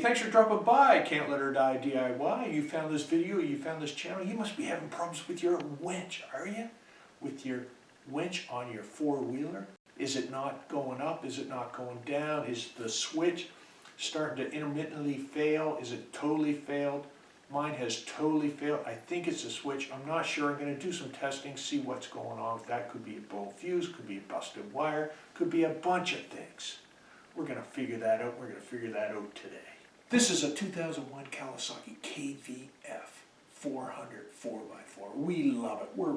thanks for dropping by. Can't Let Her Die DIY. You found this video, you found this channel. You must be having problems with your winch, are you? With your winch on your four-wheeler? Is it not going up? Is it not going down? Is the switch starting to intermittently fail? Is it totally failed? Mine has totally failed. I think it's a switch. I'm not sure. I'm going to do some testing, see what's going on. That could be a blown fuse, could be a busted wire, could be a bunch of things. We're going to figure that out. We're going to figure that out today. This is a 2001 Kawasaki KVF 400 4x4. We love it. We're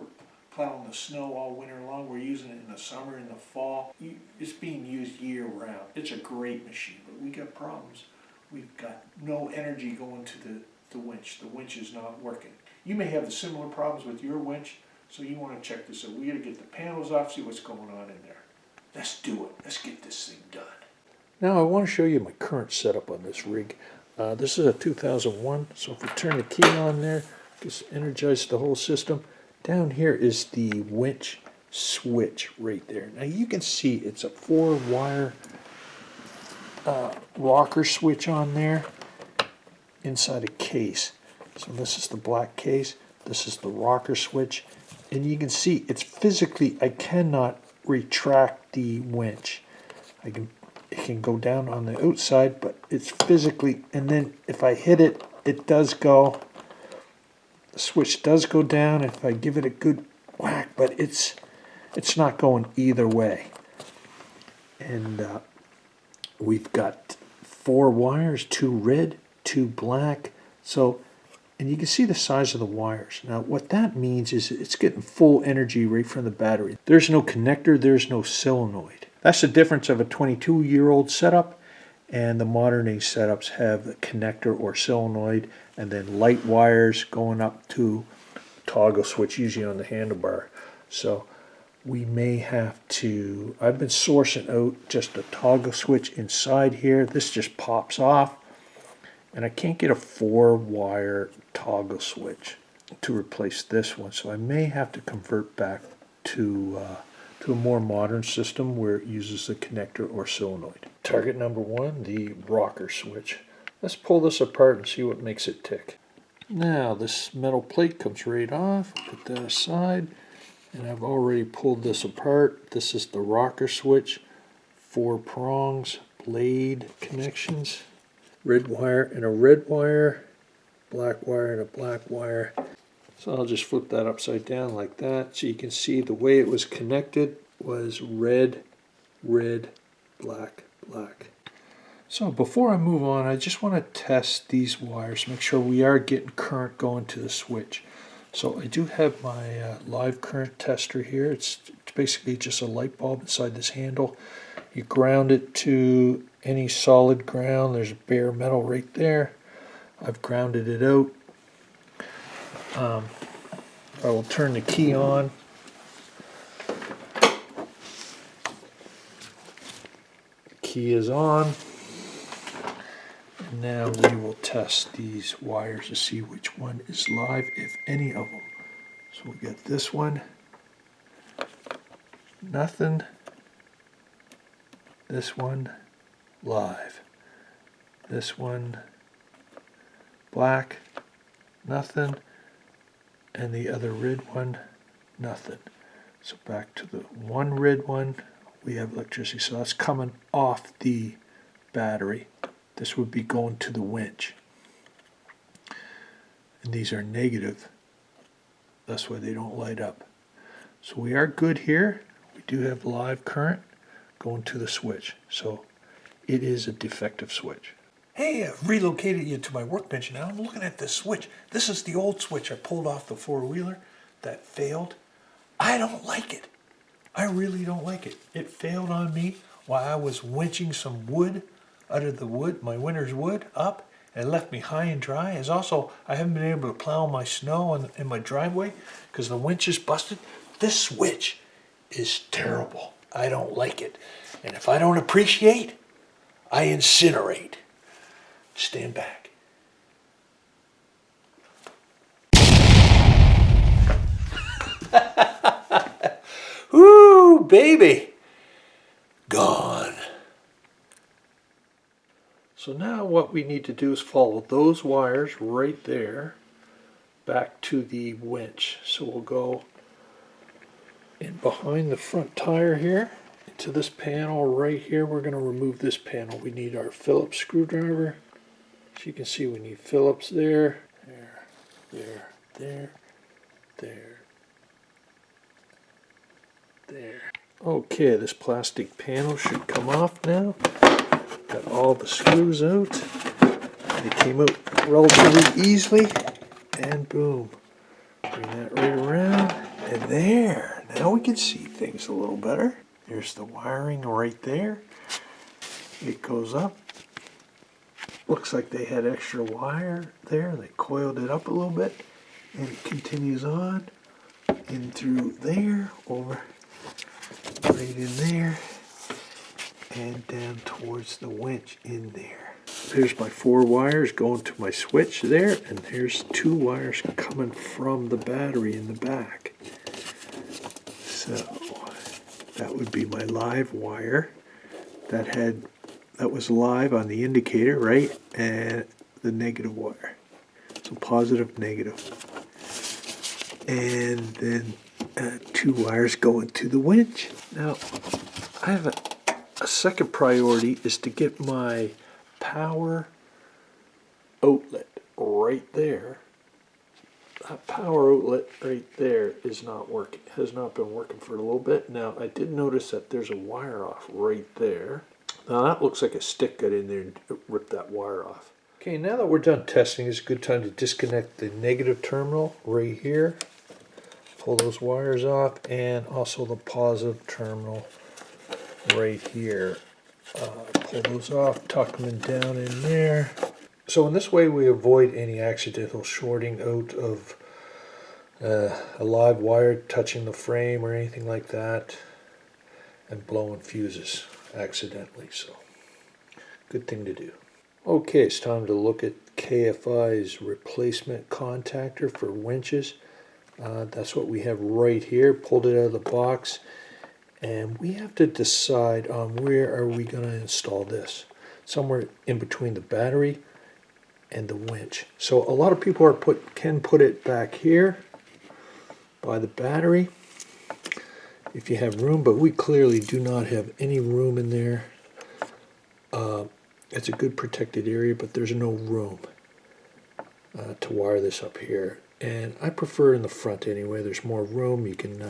plowing the snow all winter long. We're using it in the summer, in the fall. It's being used year round. It's a great machine, but we got problems. We've got no energy going to the winch. The winch is not working. You may have the similar problems with your winch, so you want to check this out. We got to get the panels off, see what's going on in there. Let's do it. Let's get this thing done. Now I want to show you my current setup on this rig. This is a 2001, so if we turn the key on there, just energize the whole system. Down here is the winch switch right there. Now you can see it's a 4-wire rocker switch on there inside a case. So this is the black case, this is the rocker switch, and you can see it's physically, I cannot retract the winch. It can go down on the outside, but it's physically, and then if I hit it, it does go, the switch does go down if I give it a good whack, but it's not going either way. And we've got 4 wires, 2 red, 2 black. So, and you can see the size of the wires. Now what that means is it's getting full energy right from the battery. There's no connector, there's no solenoid. That's the difference of a 22-year-old setup, and the modern age setups have the connector or solenoid and then light wires going up to toggle switch, usually on the handlebar. So we may have to, I've been sourcing out just a toggle switch inside here. This just pops off, and I can't get a 4-wire toggle switch to replace this one. So I may have to convert back to a more modern system where it uses the connector or solenoid. Target number 1, the rocker switch. Let's pull this apart and see what makes it tick. Now this metal plate comes right off. Put that aside. And I've already pulled this apart. This is the rocker switch. 4 prongs, blade connections. Red wire and a red wire. Black wire and a black wire. So I'll just flip that upside down like that. So you can see the way it was connected was red, red, black, black. So before I move on, I just want to test these wires, make sure we are getting current going to the switch. So I do have my live current tester here. It's basically just a light bulb inside this handle. You ground it to any solid ground. There's bare metal right there. I've grounded it out. I will turn the key on. The key is on. And now we will test these wires to see which one is live, if any of them. So we got this one, nothing. This one, live. This one, black, nothing. And the other red one, nothing. So back to the one red one, we have electricity. So that's coming off the battery. This would be going to the winch. And these are negative. That's why they don't light up. So we are good here. We do have live current going to the switch. So it is a defective switch. Hey, I've relocated you to my workbench now. I'm looking at this switch. This is the old switch I pulled off the four-wheeler that failed. I don't like it. I really don't like it. It failed on me while I was winching some wood out of the wood, my winter's wood, up, and it left me high and dry. As also, I haven't been able to plow my snow in my driveway because the winch is busted. This switch is terrible. I don't like it. And if I don't appreciate, I incinerate. Stand back. Woo, baby. Gone. So now what we need to do is follow those wires right there back to the winch. So we'll go in behind the front tire here into this panel right here. We're going to remove this panel. We need our Phillips screwdriver. As you can see, we need Phillips there, there. Okay, this plastic panel should come off now. Got all the screws out. They came out relatively easily. And boom. Bring that right around. And there. Now we can see things a little better. There's the wiring right there. It goes up. Looks like they had extra wire there. They coiled it up a little bit. And it continues on in through there, over right in there, and down towards the winch in there. There's my 4 wires going to my switch there, and there's 2 wires coming from the battery in the back. So that would be my live wire that was live on the indicator, right? And the negative wire. So positive, negative. And then 2 wires going to the winch. Now, I have a second priority is to get my power outlet right there. That power outlet right there is not working, has not been working for a little bit. Now, I did notice that there's a wire off right there. Now, that looks like a stick got in there and ripped that wire off. Okay, now that we're done testing, it's a good time to disconnect the negative terminal right here. Pull those wires off, and also the positive terminal right here. Pull those off, tuck them down in there. So in this way we avoid any accidental shorting out of a live wire touching the frame or anything like that, and blowing fuses accidentally. So good thing to do. Okay, it's time to look at KFI's replacement contactor for winches. That's what we have right here. Pulled it out of the box, and we have to decide on where are we going to install this. Somewhere in between the battery and the winch. So a lot of people can put it back here by the battery if you have room, but we clearly do not have any room in there. It's a good protected area, but there's no room to wire this up here. And I prefer in the front anyway. There's more room. You can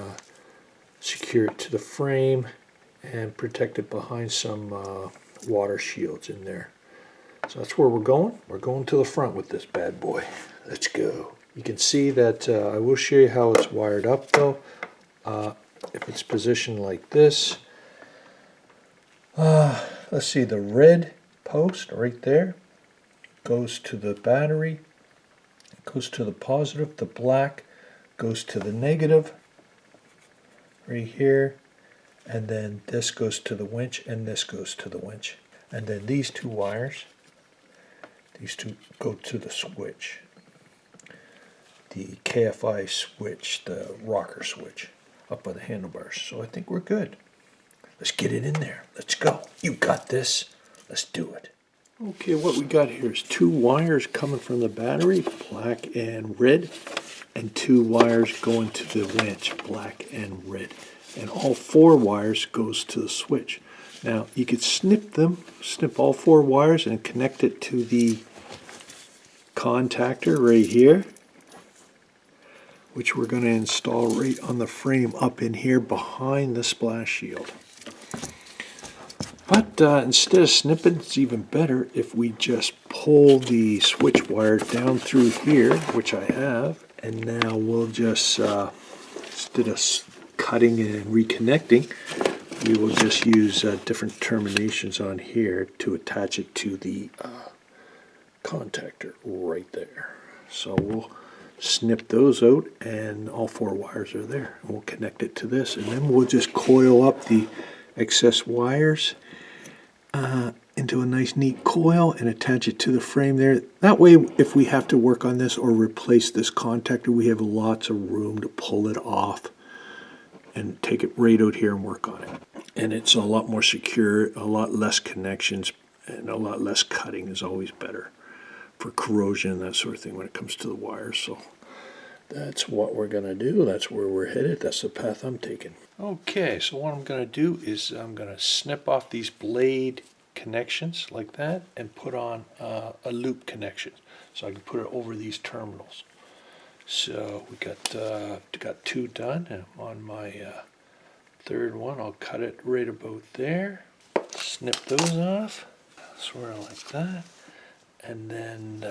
secure it to the frame and protect it behind some water shields in there. So that's where we're going. We're going to the front with this bad boy. Let's go. You can see that I will show you how it's wired up though. If it's positioned like this, let's see, the red post right there goes to the battery, it goes to the positive, the black goes to the negative right here, and then this goes to the winch and this goes to the winch. And then these 2 wires, these 2 go to the switch, the KFI switch, the rocker switch up by the handlebars. So I think we're good. Let's get it in there. Let's go. You got this. Let's do it. Okay, what we got here is 2 wires coming from the battery, black and red, and 2 wires going to the winch, black and red. And all 4 wires goes to the switch. Now, you could snip all 4 wires and connect it to the contactor right here, which we're going to install right on the frame up in here behind the splash shield. But instead of snipping, it's even better if we just pull the switch wire down through here, which I have, and now we'll just, instead of cutting and reconnecting, we will just use different terminations on here to attach it to the contactor right there. So we'll snip those out, and all 4 wires are there. And we'll connect it to this, and then we'll just coil up the excess wires into a nice neat coil and attach it to the frame there. That way, if we have to work on this or replace this contactor, we have lots of room to pull it off and take it right out here and work on it. And it's a lot more secure, a lot less connections, and a lot less cutting is always better for corrosion and that sort of thing when it comes to the wires. So that's what we're going to do. That's where we're headed. That's the path I'm taking. Okay, so what I'm going to do is I'm going to snip off these blade connections like that and put on a loop connection so I can put it over these terminals. So we got 2 done, and on my third one I'll cut it right about there, snip those off, sort of like that, and then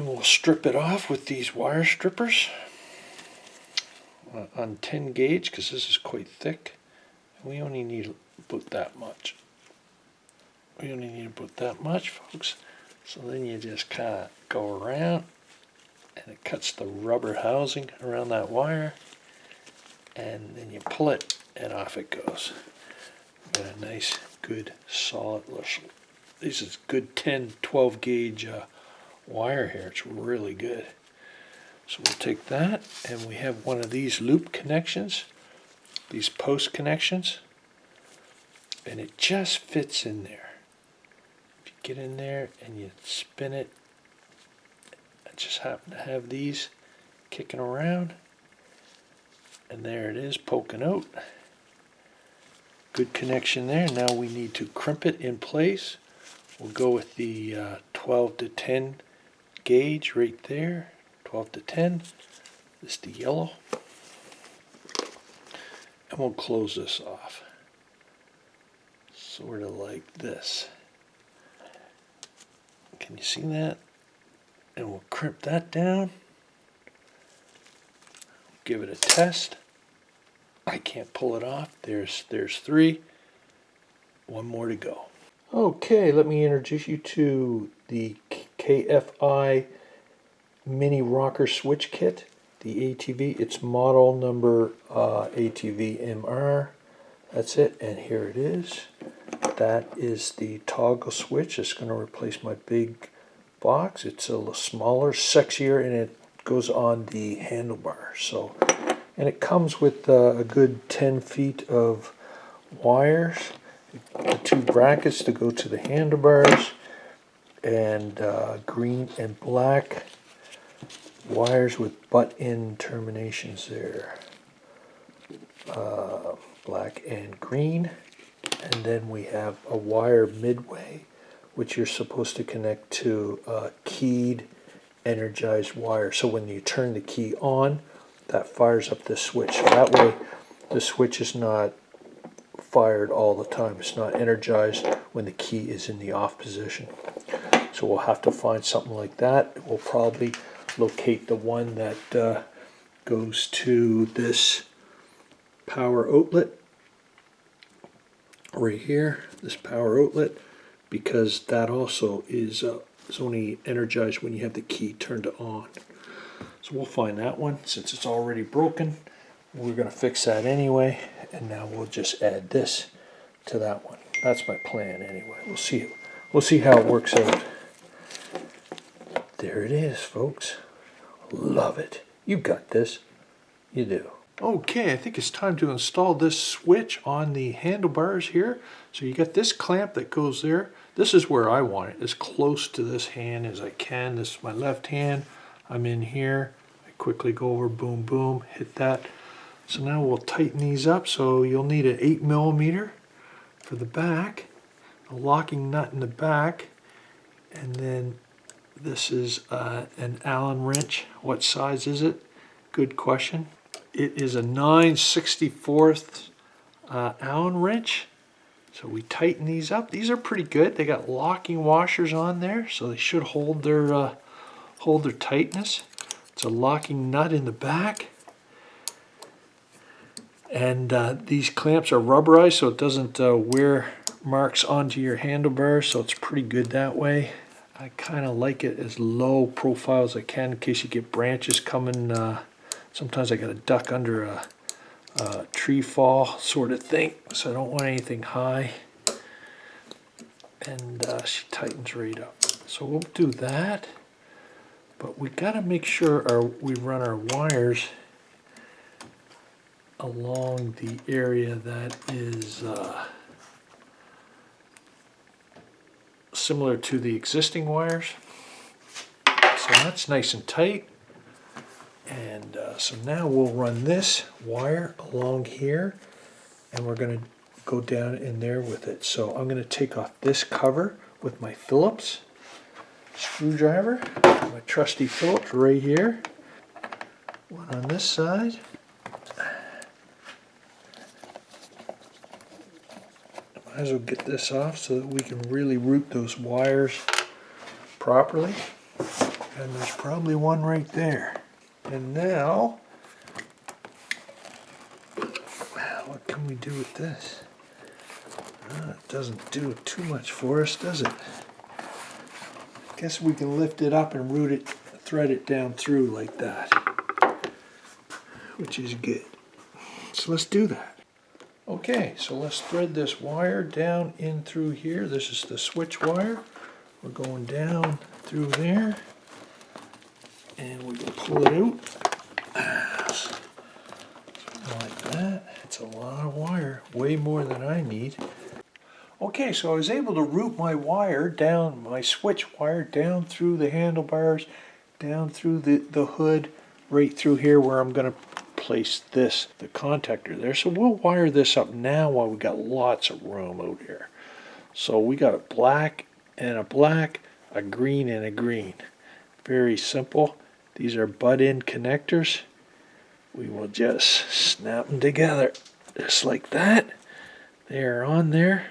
we'll strip it off with these wire strippers on 10 gauge, because this is quite thick. We only need about that much. We only need about that much, folks. So then you just kind of go around, and it cuts the rubber housing around that wire, and then you pull it, and off it goes. Got a nice, good, solid, this is good 10, 12 gauge wire here. It's really good. So we'll take that, and we have one of these loop connections, these post connections, and it just fits in there. If you get in there and you spin it, I just happen to have these kicking around, and there it is, poking out. Good connection there. Now we need to crimp it in place. We'll go with the 12 to 10 gauge right there, 12 to 10. This is the yellow. And we'll close this off. Sort of like this. Can you see that? And we'll crimp that down. Give it a test. I can't pull it off. There's 3. One more to go. Okay, let me introduce you to the KFI mini rocker switch kit, the ATV. It's model number ATV MR. That's it, and here it is. That is the toggle switch. It's going to replace my big box. It's a little smaller, sexier, and it goes on the handlebar. So, and it comes with a good 10 feet of wires, the 2 brackets to go to the handlebars, and green and black wires with butt-end terminations there. Black and green. And then we have a wire midway, which you're supposed to connect to a keyed, energized wire. So when you turn the key on, that fires up the switch. So that way the switch is not fired all the time. It's not energized when the key is in the off position. So we'll have to find something like that. We'll probably locate the one that goes to this power outlet right here, this power outlet, because that also is only energized when you have the key turned on. So we'll find that one. Since it's already broken, we're going to fix that anyway, and now we'll just add this to that one. That's my plan anyway. We'll see how it works out. There it is, folks. Love it. You got this. You do. Okay, I think it's time to install this switch on the handlebars here. So you got this clamp that goes there. This is where I want it, as close to this hand as I can. This is my left hand. I'm in here. I quickly go over, boom, boom, hit that. So now we'll tighten these up. So you'll need an 8mm for the back, a locking nut in the back, and then this is an Allen wrench. What size is it? Good question. It is a 9/64 Allen wrench. So we tighten these up. These are pretty good. They got locking washers on there, so they should hold their tightness. It's a locking nut in the back. And these clamps are rubberized, so it doesn't wear marks onto your handlebars, so it's pretty good that way. I kind of like it as low profile as I can in case you get branches coming. Sometimes I got to duck under a tree fall sort of thing, so I don't want anything high. And she tightens right up. So we'll do that, but we got to make sure we run our wires along the area that is similar to the existing wires. So that's nice and tight. And so now we'll run this wire along here, and we're going to go down in there with it. So I'm going to take off this cover with my Phillips screwdriver, my trusty Phillips right here. One on this side. Might as well get this off so that we can really route those wires properly. And there's probably one right there. And now, what can we do with this? It doesn't do too much for us, does it? Guess we can lift it up and route it, thread it down through like that, which is good. So let's do that. Okay, so let's thread this wire down in through here. This is the switch wire. We're going down through there, and we can pull it out. Something like that. It's a lot of wire, way more than I need. Okay, so I was able to route my wire down, my switch wire down through the handlebars, down through the hood, right through here where I'm going to place this, the contactor there. So we'll wire this up now while we got lots of room out here. So we got a black and a black, a green and a green. Very simple. These are butt-in connectors. We will just snap them together just like that. They are on there.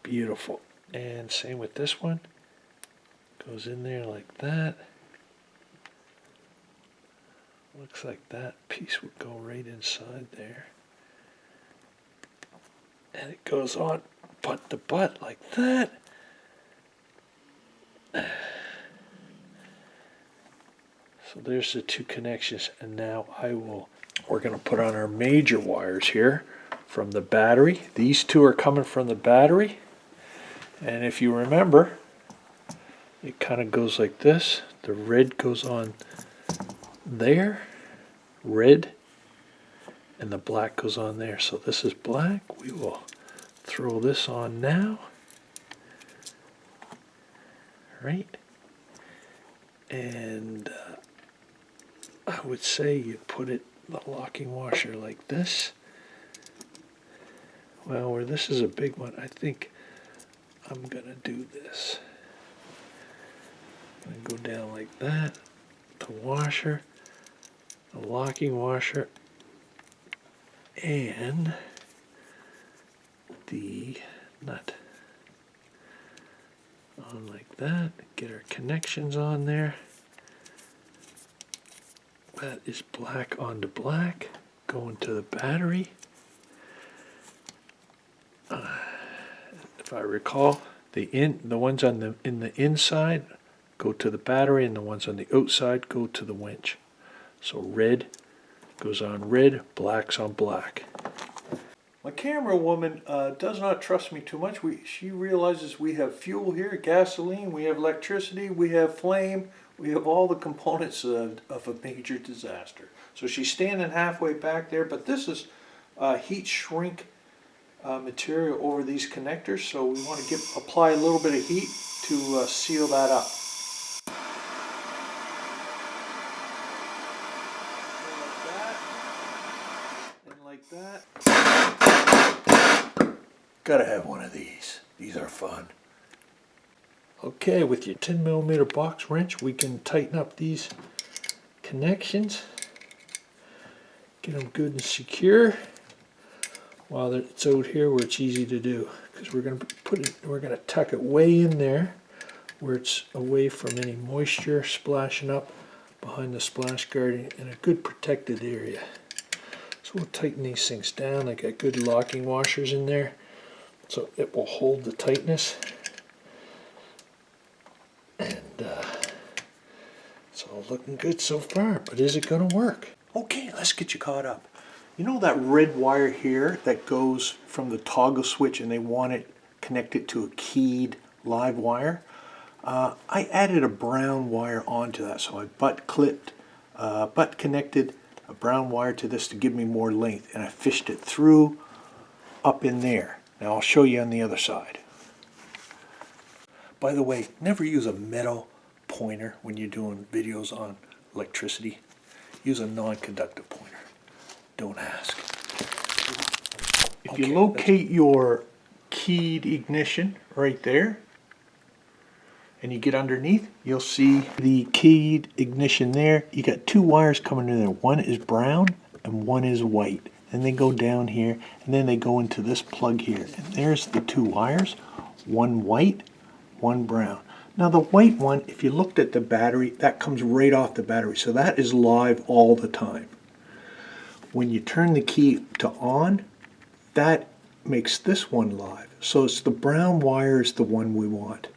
Beautiful. And same with this one. Goes in there like that. Looks like that piece would go right inside there. And it goes on butt to butt like that. So there's the two connections, and now we're going to put on our major wires here from the battery. These two are coming from the battery. And if you remember, it kind of goes like this. The red goes on there, red, and the black goes on there. So this is black. We will throw this on now. Right? And I would say you put the locking washer like this. Well, where this is a big one, I think I'm going to do this. I'm going to go down like that, the washer, the locking washer, and the nut. On like that, get our connections on there. That is black onto black, going to the battery. If I recall, the ones in the inside go to the battery, and the ones on the outside go to the winch. So red goes on red, black's on black. My camera woman does not trust me too much. She realizes we have fuel here, gasoline, we have electricity, we have flame, we have all the components of a major disaster. So she's standing halfway back there, but this is heat shrink material over these connectors, so we want to apply a little bit of heat to seal that up. Like that. Gotta have one of these. These are fun. Okay, with your 10mm box wrench, we can tighten up these connections. Get them good and secure. While it's out here where it's easy to do, because we're gonna tuck it way in there where it's away from any moisture splashing up behind the splash guard in a good protected area. So we'll tighten these things down. I got good locking washers in there, so it will hold the tightness. And it's all looking good so far, but is it gonna work? Okay, let's get you caught up. You know that red wire here that goes from the toggle switch, and they want it connected to a keyed live wire? I added a brown wire onto that, so I butt connected a brown wire to this to give me more length, and I fished it through up in there. Now I'll show you on the other side. By the way, never use a metal pointer when you're doing videos on electricity. Use a non-conductive pointer. Don't ask. If you locate your keyed ignition right there, and you get underneath, you'll see the keyed ignition there. You got two wires coming in there. One is brown and one is white. And they go down here, and then they go into this plug here. And there's the two wires, one white, one brown. Now the white one, if you looked at the battery, that comes right off the battery. So that is live all the time. When you turn the key to on, that makes this one live. So it's the brown wire is the one we want.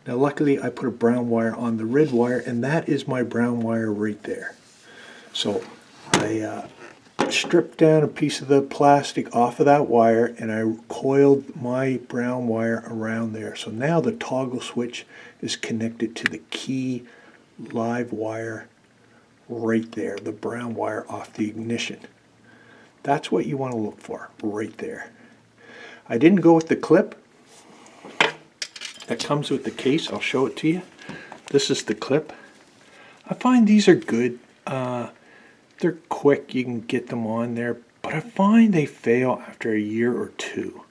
Now luckily I put a brown wire on the red wire, and that is my brown wire right there. So I stripped down a piece of the plastic off of that wire, and I coiled my brown wire around there. So now the toggle switch is connected to the key live wire right there, the brown wire off the ignition. That's what you want to look for right there. I didn't go with the clip that comes with the case. I'll show it to you. This is the clip. I find these are good. They're quick, you can get them on there, but I find they fail after a year or two.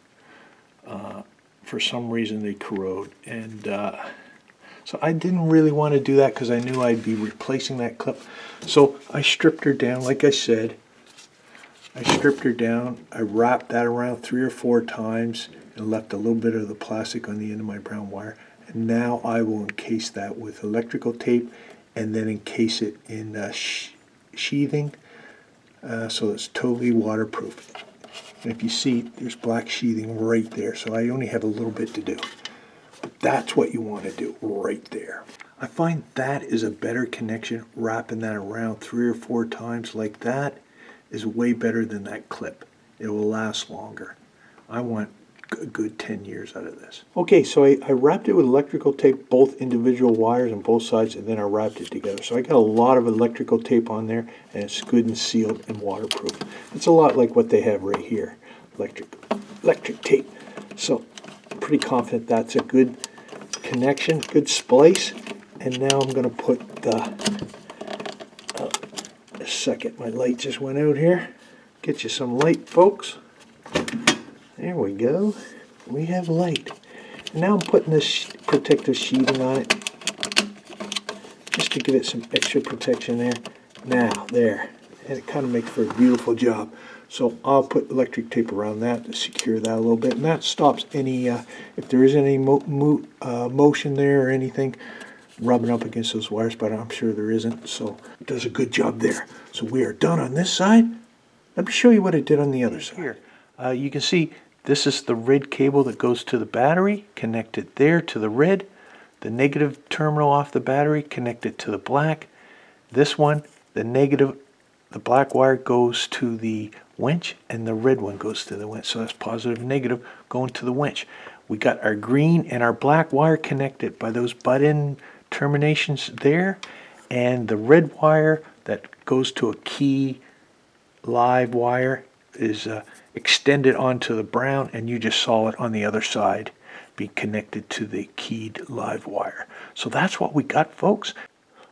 For some reason they corrode, and so I didn't really want to do that because I knew I'd be replacing that clip. So I stripped her down, like I said. I stripped her down, I wrapped that around 3 or 4 times and left a little bit of the plastic on the end of my brown wire. And now I will encase that with electrical tape and then encase it in sheathing so it's totally waterproof. And if you see, there's black sheathing right there, so I only have a little bit to do. But that's what you want to do right there. I find that is a better connection. Wrapping that around 3 or 4 times like that is way better than that clip. It will last longer. I want a good 10 years out of this. Okay, so I wrapped it with electrical tape, both individual wires on both sides, and then I wrapped it together. So I got a lot of electrical tape on there, and it's good and sealed and waterproof. It's a lot like what they have right here, electric tape. So I'm pretty confident that's a good connection, good splice. And now I'm going to put the, a second, my light just went out here. Get you some light, folks. There we go. We have light. And now I'm putting this protective sheathing on it just to give it some extra protection there. Now, there. And it kind of makes for a beautiful job. So I'll put electric tape around that to secure that a little bit. And that stops any, if there is any motion there or anything, rubbing up against those wires, but I'm sure there isn't. So it does a good job there. So we are done on this side. Let me show you what I did on the other side. Here, you can see this is the red cable that goes to the battery, connected there to the red. The negative terminal off the battery connected to the black. This one, the negative, the black wire goes to the winch, and the red one goes to the winch. So that's positive and negative going to the winch. We got our green and our black wire connected by those butt-in terminations there, and the red wire that goes to a key live wire is extended onto the brown, and you just saw it on the other side be connected to the keyed live wire. So that's what we got, folks.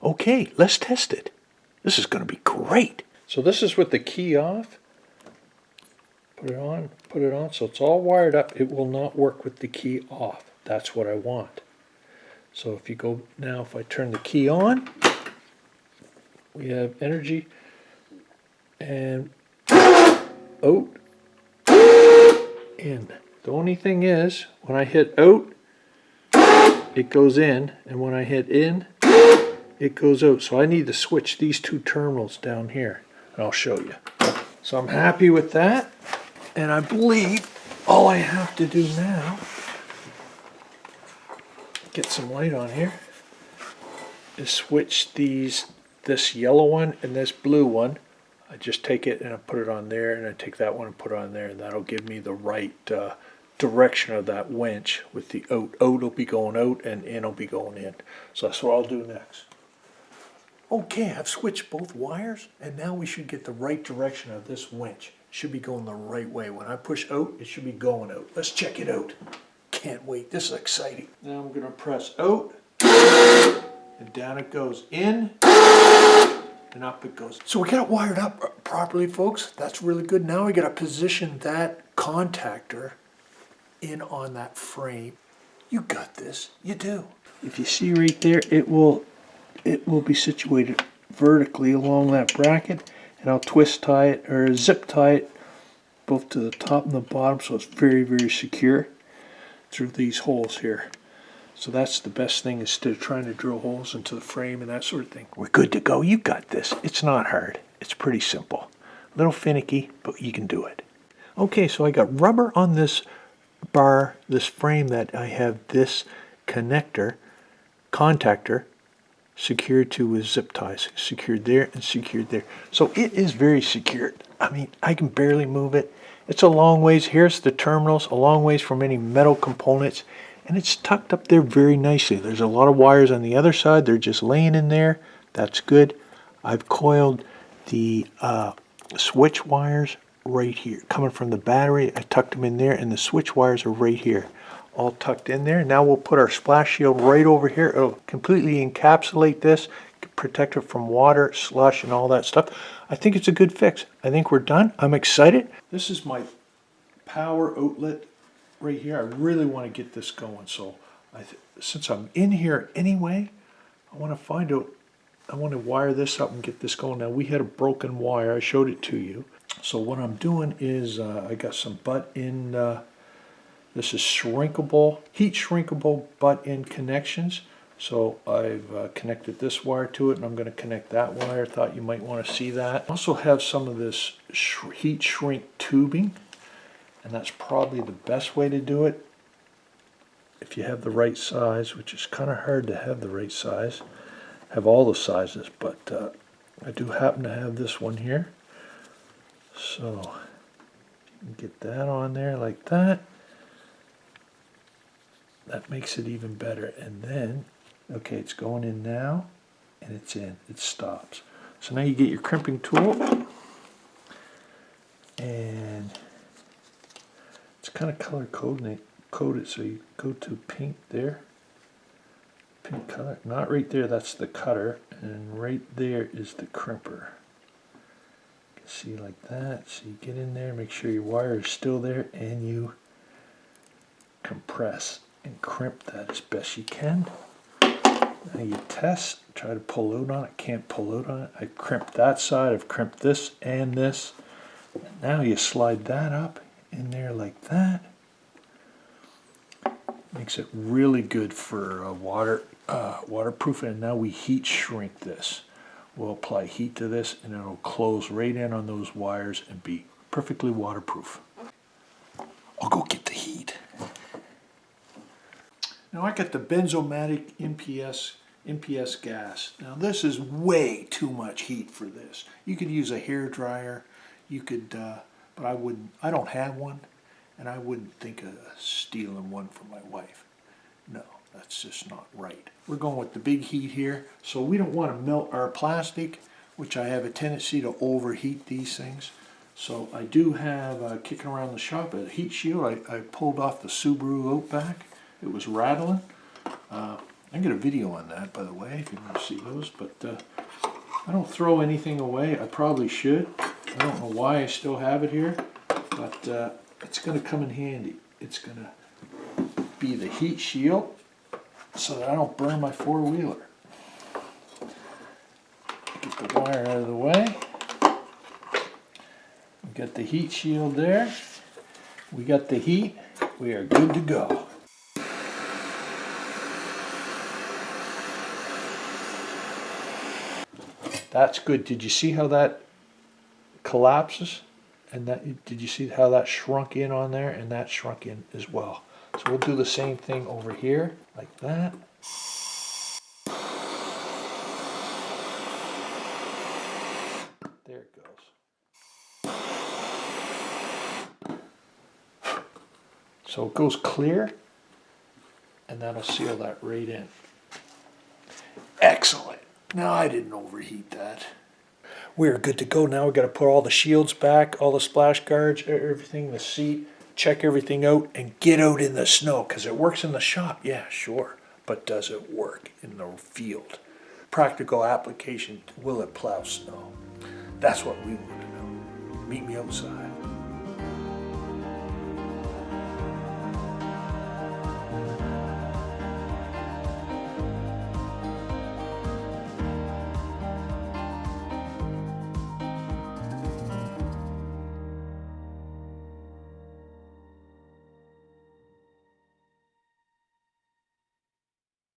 Okay, let's test it. This is going to be great. So this is with the key off. Put it on, so it's all wired up. It will not work with the key off. That's what I want. So if you go now, if I turn the key on, we have energy and out, in. The only thing is, when I hit out, it goes in, and when I hit in, it goes out. So I need to switch these 2 terminals down here, and I'll show you. So I'm happy with that, and I believe all I have to do now, get some light on here, is switch this yellow one and this blue one. I just take it and I put it on there, and I take that one and put it on there, and that'll give me the right direction of that winch with the out. Out will be going out and in will be going in. So that's what I'll do next. Okay, I've switched both wires, and now we should get the right direction of this winch. It should be going the right way. When I push out, it should be going out. Let's check it out. can't wait. This is exciting. Now I'm going to press out, and down it goes, in, and up it goes. So we got it wired up properly, folks. That's really good. Now we got to position that contactor in on that frame. You got this. You do. If you see right there, it will be situated vertically along that bracket, and I'll twist tie it or zip tie it both to the top and the bottom, so it's very, very secure through these holes here. So that's the best thing, instead of trying to drill holes into the frame and that sort of thing. We're good to go. You got this. It's not hard. It's pretty simple. A little finicky, but you can do it. Okay, so I got rubber on this bar, this frame, that I have this contactor secured to with zip ties, secured there and secured there. So it is very secured. I mean, I can barely move it. It's a long ways. Here's the terminals, a long ways from any metal components, and it's tucked up there very nicely. There's a lot of wires on the other side. They're just laying in there. That's good. I've coiled the switch wires right here, coming from the battery. I tucked them in there, and the switch wires are right here, all tucked in there. Now we'll put our splash shield right over here. It'll completely encapsulate this, protect it from water, slush, and all that stuff. I think it's a good fix. I think we're done. I'm excited. This is my power outlet right here. I really want to get this going. So since I'm in here anyway, I want to find out, I want to wire this up and get this going. Now, we had a broken wire. I showed it to you. So what I'm doing is I got some butt-in, this is shrinkable, heat shrinkable butt-in connections. So I've connected this wire to it, and I'm going to connect that wire. Thought you might want to see that. I also have some of this heat shrink tubing, and that's probably the best way to do it if you have the right size, which is kind of hard to have the right size. Have all the sizes, but I do happen to have this one here. So you can get that on there like that. That makes it even better. And then, okay, it's going in now, and it's in. It stops. So now you get your crimping tool, and it's kind of color coded. So you go to pink there, pink color. Not right there. That's the cutter, and right there is the crimper. You can see like that. So you get in there, make sure your wire is still there, and you compress and crimp that as best you can. Now you test, try to pull out on it, can't pull out on it. I crimped that side, I've crimped this and this. And now you slide that up in there like that. Makes it really good for waterproofing. And now we heat shrink this. We'll apply heat to this, and it'll close right in on those wires and be perfectly waterproof. I'll go get the heat. Now I got the benzomatic MPS gas. Now this is way too much heat for this. You could use a hair dryer. You could, but I wouldn't. I don't have one, and I wouldn't think of stealing one from my wife. No, that's just not right. We're going with the big heat here, so we don't want to melt our plastic, which I have a tendency to overheat these things. So I do have, kicking around the shop, a heat shield. I pulled off the Subaru Outback. It was rattling. I get a video on that, by the way, if you want to see those. But I don't throw anything away. I probably should. I don't know why I still have it here, but it's going to come in handy. It's going to be the heat shield so that I don't burn my four-wheeler. Get the wire out of the way. We got the heat shield there. We got the heat. We are good to go. That's good. Did you see how that collapses? And that, did you see how that shrunk in on there? And that shrunk in as well. So we'll do the same thing over here, like that. There it goes. So it goes clear, and that'll seal that right in. Excellent. Now I didn't overheat that. We're good to go now. We've got to put all the shields back, all the splash guards, everything, the seat. check everything out, and get out in the snow, because it works in the shop, yeah, sure, but does it work in the field? Practical application, will it plow snow? That's what we want to know. Meet me outside.